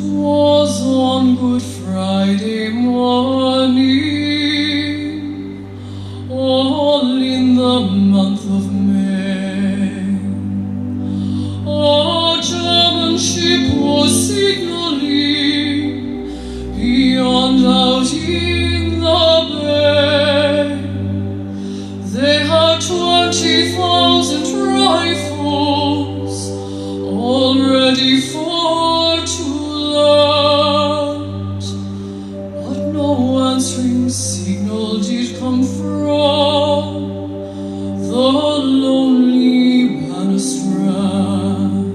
'Twas on Good Friday morning, all in the month of May. A German ship was signaling beyond out in the bay. They had 20,000 rifles all ready for to land, but no answering signal did come from the lonely Bannerstrand.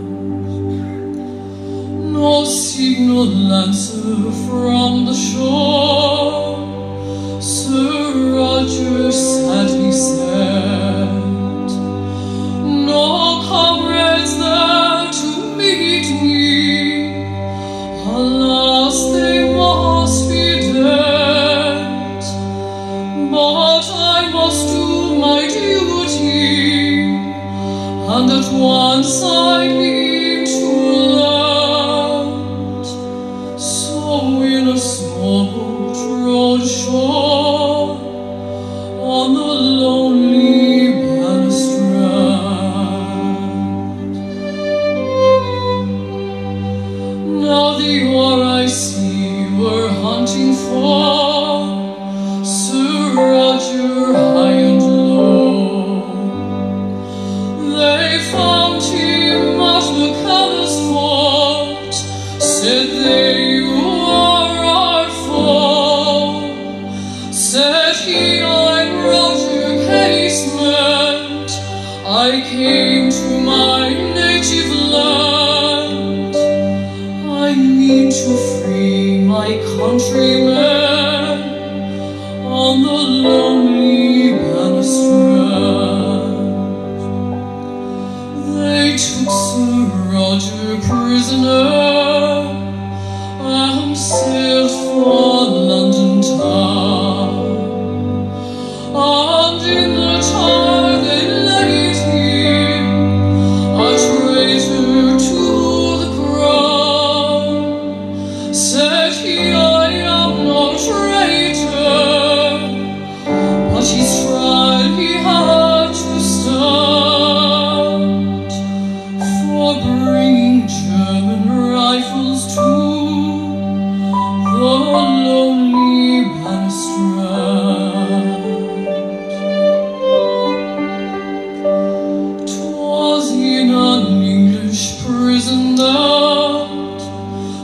No signal answer from the shore, Sir Roger sadly said. No comrades there to meet me, alas, they must be dead. But I must do my duty, and at once I mean to land. So in a small boat rowed ashore on the lonely Bannerstrand. Now the oar I see were hunting for Sir Roger high and low. They found him at McCallum's fort, said they, "You are our foe." Said he, "I'm Roger Casement, I came to my native land. I mean to free my countrymen on the lonely Bannerstrand." They took Sir Roger prisoner and sailed for London town. And in the Tower they laid him, a traitor to the crown. Said he, "I am no traitor," but his trial he had to stand for bringing German rifles to the lonely Bannerstrand. 'Twas in an English prison that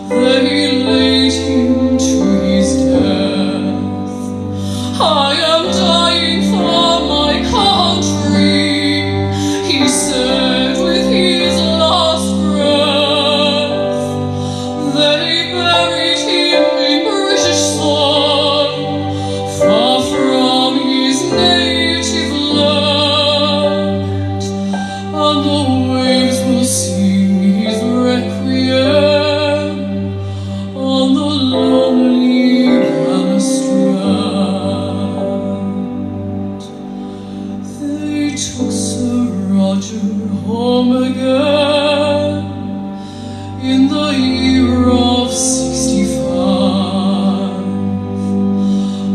they laid him to his death. "I am dying for my country," he said with his last breath. They buried him in British soil, far from his native land, and the waves will sing his requiem on the lonely Bannerstrand. They took Sir Roger home again in the year of 65,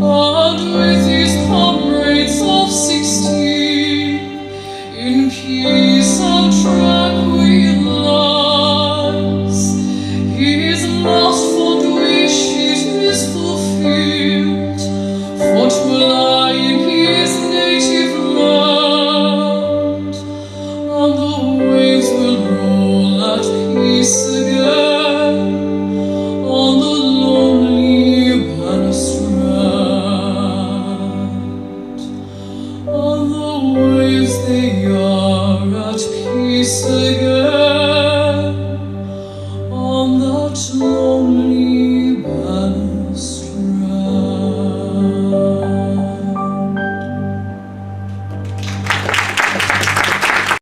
and with his comrades of 16 in peace and tranquil lives. His last fond wish it is fulfilled, for to lie in his native land, and the waves will roll at peace again on the lonely Bannerstrand. On the waves they are at peace again on that lonely